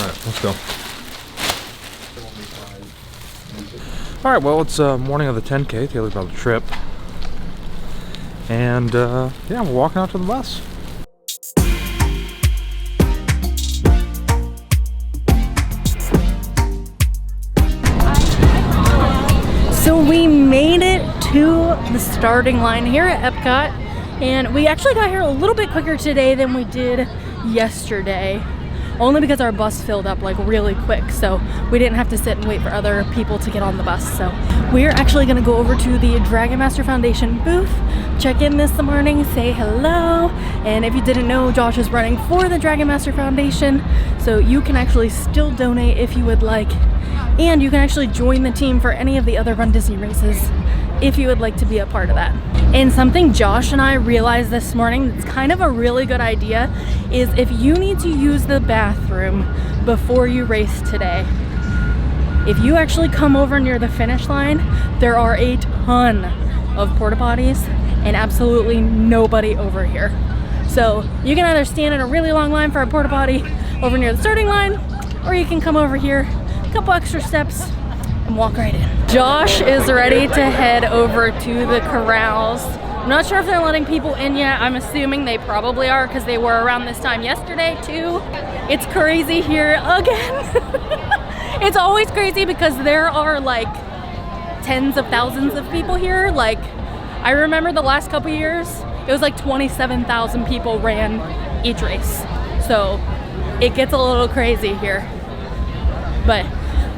Alright, let's go. Alright, well, it's morning of the 10K, Taylor's about to trip. And, yeah, we're walking out to the bus. So we made it to the starting line here at Epcot, and we actually got here a little bit quicker today than we did yesterday, only because our bus filled up like really quick, so we didn't have to sit and wait for other people to get on the bus. So we're actually going to go over to the Dragon Master Foundation booth, check in this morning, say hello, and if you didn't know, Josh is running for the Dragon Master Foundation, so you can actually still donate if you would like, and you can actually join the team for any of the other Run Disney races if you would like to be a part of that. And something Josh and I realized this morning that's kind of a really good idea is if you need to use the bathroom before you race today, if you actually come over near the finish line, there are a ton of porta potties and absolutely nobody over here. So you can either stand in a really long line for a porta potty over near the starting line, or you can come over here, a couple extra steps, and walk right in. Josh is ready to head over to the corrals. I'm not sure if they're letting people in yet. I'm assuming they probably are because they were around this time yesterday too. It's crazy here again. It's always crazy because there are like tens of thousands of people here. Like, I remember the last couple years, it was like 27,000 people ran each race. So it gets a little crazy here. But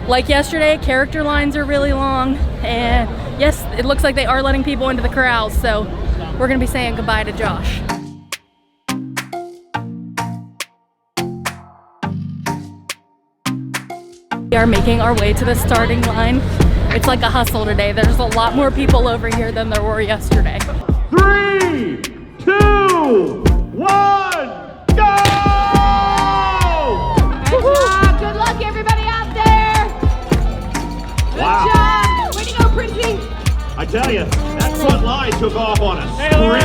like yesterday, character lines are really long, and yes, it looks like they are letting people into the corrals, so we're gonna be saying goodbye to Josh. We are making our way to the starting line. It's like a hustle today. There's a lot more people over here than there were yesterday. 3, 2, 1, go! Good luck, everybody out there. Good job. Way to go, Prinzy. I tell you, that front line took off on us. Hey, Lauren.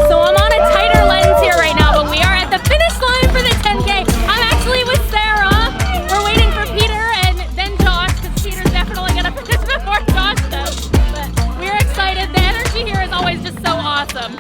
So I'm on a tighter lens here right now, but we are at the finish line for the 10K. I'm actually with Sarah. We're waiting for Peter and then Josh, because Peter's definitely gonna finish before Josh does. But we're excited. The energy here is always just so awesome.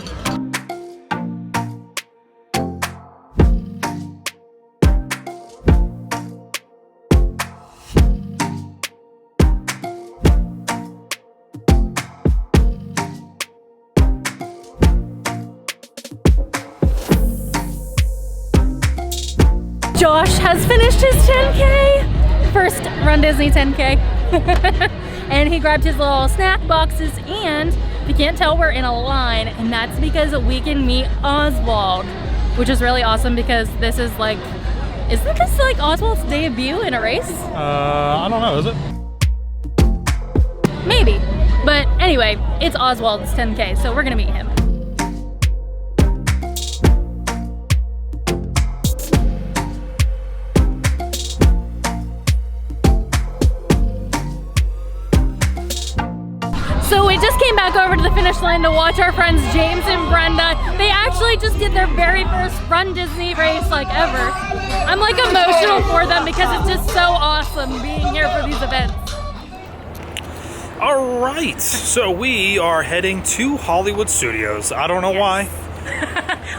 Josh has finished his 10K, first Run Disney 10K, and he grabbed his little snack boxes, and if you can't tell, we're in a line, and that's because we can meet Oswald, which is really awesome because this is like, isn't this like Oswald's debut in a race? I don't know, is it? Maybe, but anyway, it's Oswald's 10K, so we're gonna meet him. So we just came back over to the finish line to watch our friends James and Brenda. They actually just did their very first Run Disney race like ever. I'm like emotional for them because it's just so awesome being here for these events. All right, so we are heading to Hollywood Studios. I don't know why.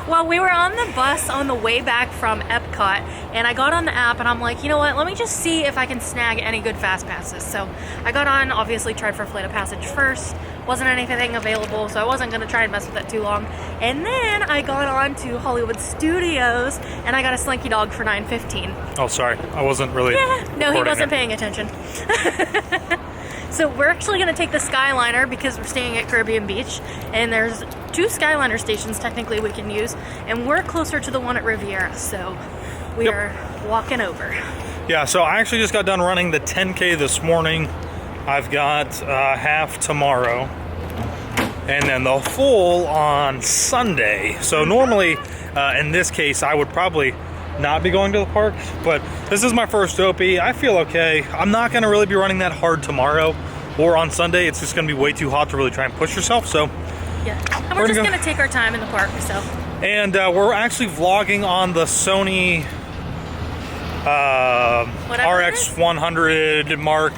Well, we were on the bus on the way back from Epcot, and I got on the app and I'm like, you know what, let me just see if I can snag any good fast passes. So I got on, obviously tried for Flight of Passage first, wasn't anything available, so I wasn't gonna try and mess with it too long. And then I got on to Hollywood Studios and I got a Slinky dog for $9.15. Oh, sorry, I wasn't really. Yeah, no, he wasn't it. paying attention. So we're actually going to take the Skyliner because we're staying at Caribbean Beach, and there's 2 Skyliner stations technically we can use, and we're closer to the one at Riviera, so we are walking over. Yeah, so I actually just got done running the 10K this morning. I've got half tomorrow, and then the full on Sunday. So normally, in this case, I would probably not be going to the park, but this is my first Opie. I feel okay. I'm not gonna really be running that hard tomorrow or on Sunday. It's just gonna be way too hot to really try and push yourself, so. Yeah, and we're just gonna take our time in the park, so. And we're actually vlogging on the Sony RX 100 Mark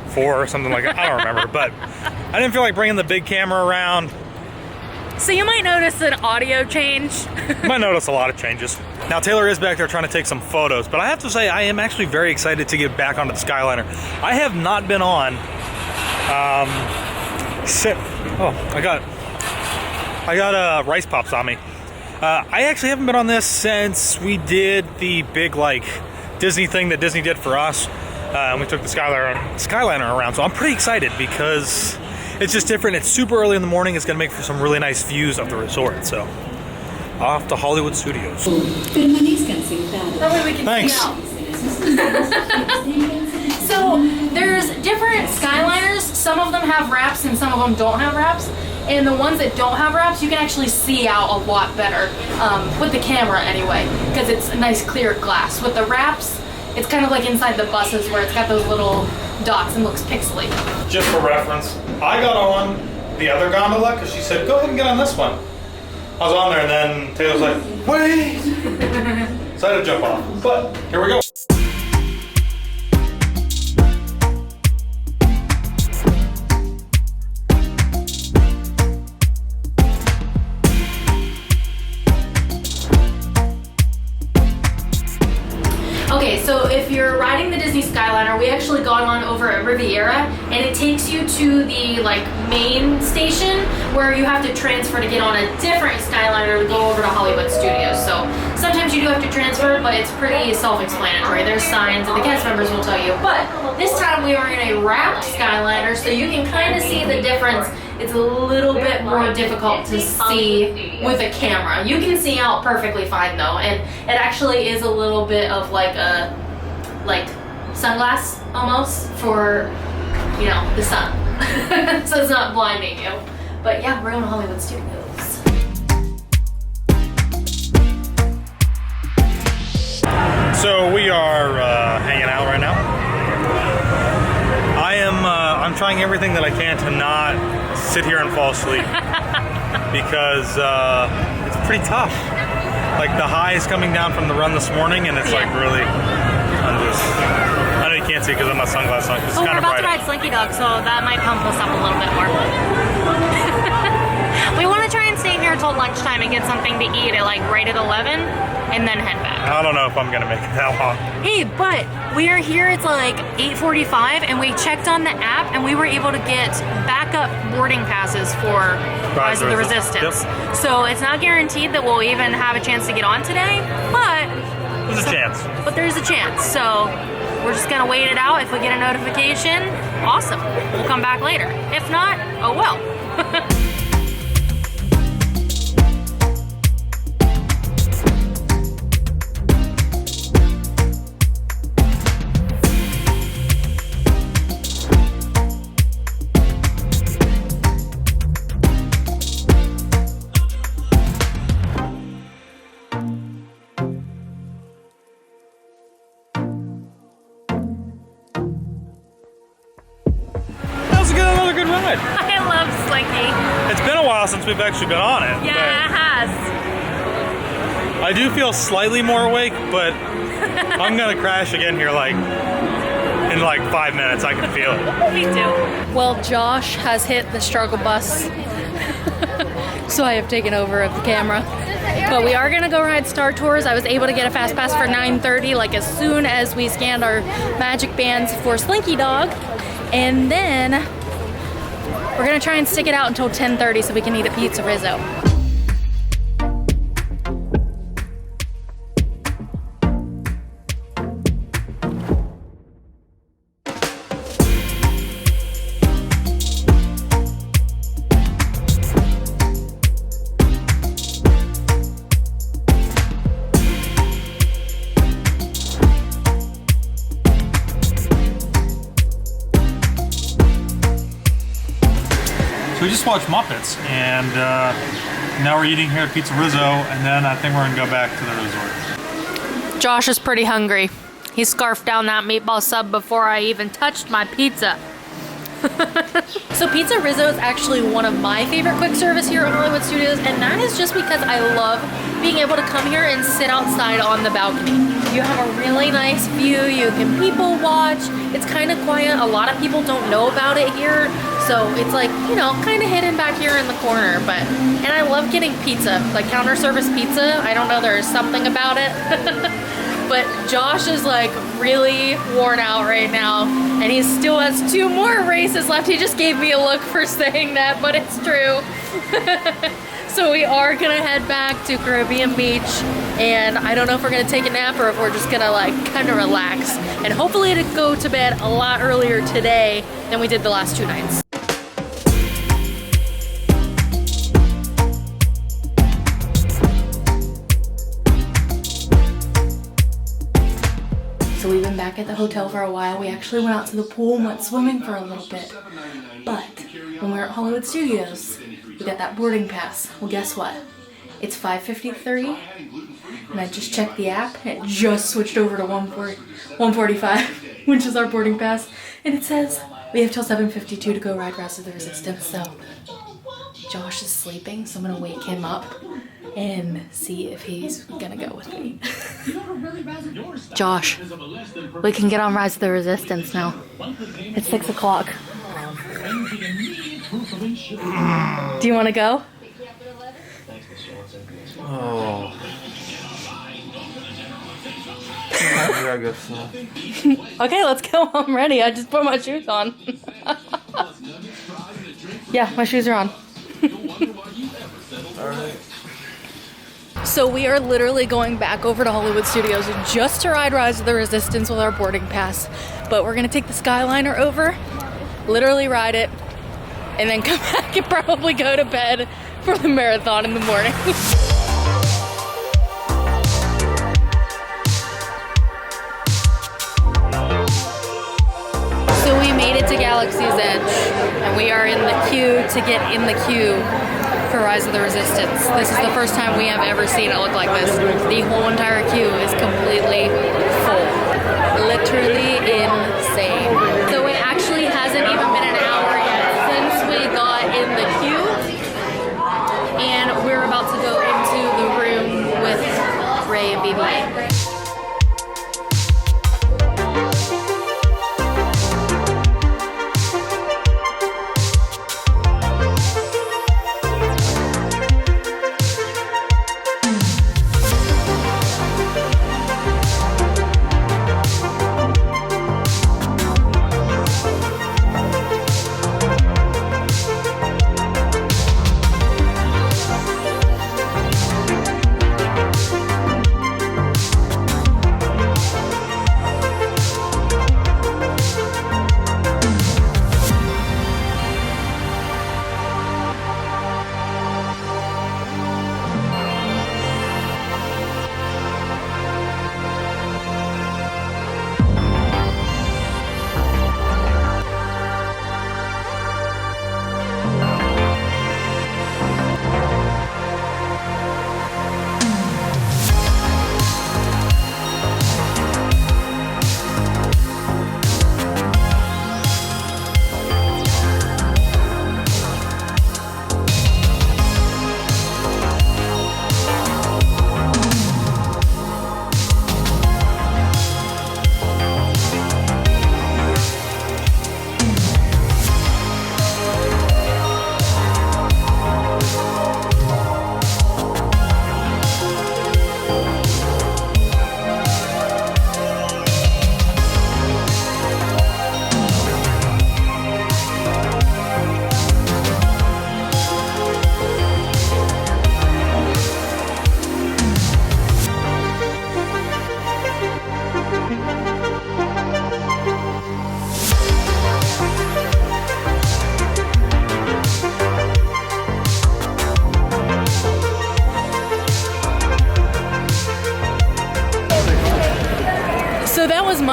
IV or something like that. I don't remember, but I didn't feel like bringing the big camera around. So you might notice an audio change. You might notice a lot of changes. Now Taylor is back there trying to take some photos, but I have to say I am actually very excited to get back onto the Skyliner. I have not been on. I got rice pops on me. I actually haven't been on this since we did the big like Disney thing that Disney did for us. And we took the Skyliner around, so I'm pretty excited because it's just different. It's super early in the morning. It's gonna make for some really nice views of the resort. So off to Hollywood Studios. That way we can Thanks. see out. So there's different Skyliners. Some of them have wraps and some of them don't have wraps. And the ones that don't have wraps, you can actually see out a lot better with the camera anyway, because it's a nice clear glass. With the wraps, it's kind of like inside the buses where it's got those little dots and looks pixely. Just for reference, I got on the other gondola because she said, go ahead and get on this one. I was on there and then Taylor's like, wait! So I had to jump off, but here we go. Okay, so if you're riding the Disney Skyliner, we actually got on over at Riviera, and it takes you to the like main station where you have to transfer to get on a different Skyliner to go over to Hollywood Studios. So sometimes you do have to transfer, but it's pretty self-explanatory. There's signs, and the cast members will tell you. But this time we were in a wrapped Skyliner, so you can kind of see the difference. It's a little bit more difficult to see with a camera. You can see out perfectly fine though, and it actually is a little bit of like a sunglass almost for, you know, the sun. So it's not blinding you. But yeah, we're in Hollywood Studios. So we are hanging out right now. I'm trying everything that I can to not sit here and fall asleep because it's pretty tough. Like the high is coming down from the run this morning, and it's like really. I know you can't see because of my sunglasses on. It's Oh, kind we're of about bright. to ride Slinky Dog, so that might pump us up a little bit more. We want to try and stay here till lunchtime and get something to eat at like right at 11 and then head back. I don't know if I'm gonna make it that long. Hey, but we are here, it's like 8:45 and we checked on the app and we were able to get backup boarding passes for Rise of the Resistance. Yep. So it's not guaranteed that we'll even have a chance to get on today, but There's a chance. But there's a chance, so we're just gonna wait it out. If we get a notification, awesome. We'll come back later. If not, oh well. Another good ride. I love Slinky. It's been a while since we've actually been on it. Yeah, it has. I do feel slightly more awake, but I'm gonna crash again here like in like 5 minutes. I can feel it. Me too. Well, Josh has hit the struggle bus, so I have taken over of the camera. But we are gonna go ride Star Tours. I was able to get a fast pass for 9:30, like as soon as we scanned our magic bands for Slinky Dog, and then we're gonna try and stick it out until 10:30 so we can eat a pizza Rizzo. So we just watched Muppets, and now we're eating here at Pizza Rizzo, and then I think we're gonna go back to the resort. Josh is pretty hungry. He scarfed down that meatball sub before I even touched my pizza. So Pizza Rizzo is actually one of my favorite quick service here at Hollywood Studios, and that is just because I love being able to come here and sit outside on the balcony. You have a really nice view, you can people watch, it's kind of quiet, a lot of people don't know about it here, so it's like, you know, kind of hidden back here in the corner, and I love getting pizza, like counter service pizza. I don't know, there's something about it. But Josh is like really worn out right now, and he still has 2 more races left. He just gave me a look for saying that, but it's true. So we are gonna head back to Caribbean Beach, and I don't know if we're gonna take a nap or if we're just gonna like kind of relax, and hopefully to go to bed a lot earlier today than we did the last 2 nights. So we've been back at the hotel for a while. We actually went out to the pool and went swimming for a little bit. But when we were at Hollywood Studios, we got that boarding pass. Well, guess what? It's 5:53, and I just checked the app. It just switched over to 145, which is our boarding pass. And it says we have till 7:52 to go ride Rise of the Resistance. So Josh is sleeping, so I'm gonna wake him up and see if he's gonna go with me. Josh, we can get on Rise of the Resistance now. It's 6 o'clock. Do you want to go? Oh. Yeah, I guess so. Okay, let's go. I'm ready. I just put my shoes on. Yeah, my shoes are on. Alright. So we are literally going back over to Hollywood Studios just to ride Rise of the Resistance with our boarding pass. But we're gonna take the Skyliner over, literally ride it, and then come back and probably go to bed for the marathon in the morning. So we made it to Galaxy's Edge, and we are in the queue to get in the queue for Rise of the Resistance. This is the first time we have ever seen it look like this. The whole entire queue is completely full. Literally insane. So it actually hasn't even been an hour yet since we got in the queue, and we're about to go into the room with Ray and BB-8.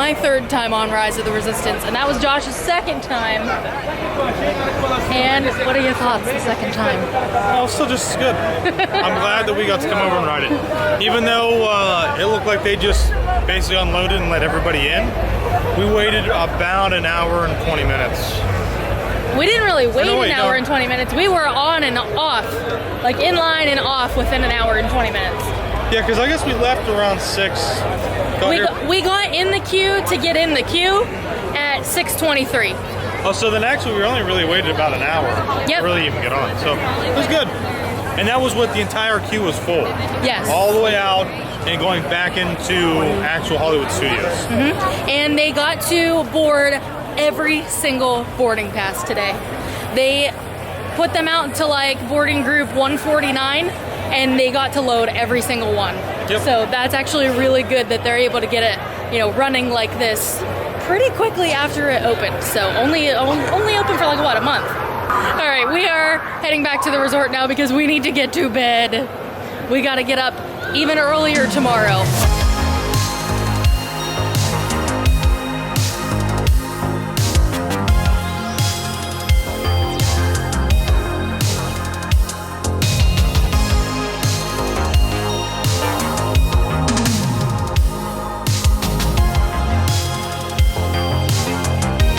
my third time on Rise of the Resistance, and that was Josh's second time. And what are your thoughts the second time? Oh, still just as good. I'm glad that we got to come over and ride it. Even though it looked like they just basically unloaded and let everybody in, we waited about an hour and 20 minutes. We didn't really wait an hour and 20 minutes. We were on and off, like in line and off within an hour and 20 minutes. Yeah, because I guess we left around 6. We got in the queue to get in the queue at 6:23. Oh, so then actually we only really waited about an hour Yep. to really even get on. So it was good. And that was what the entire queue was full. Yes. All the way out and going back into actual Hollywood studios. And they got to board every single boarding pass today. They put them out to like boarding group 149, and they got to load every single one. Yep. So that's actually really good that they're able to get it, running like this pretty quickly after it opened. So only open for like what, a month. All right, we are heading back to the resort now because we need to get to bed. We got to get up even earlier tomorrow.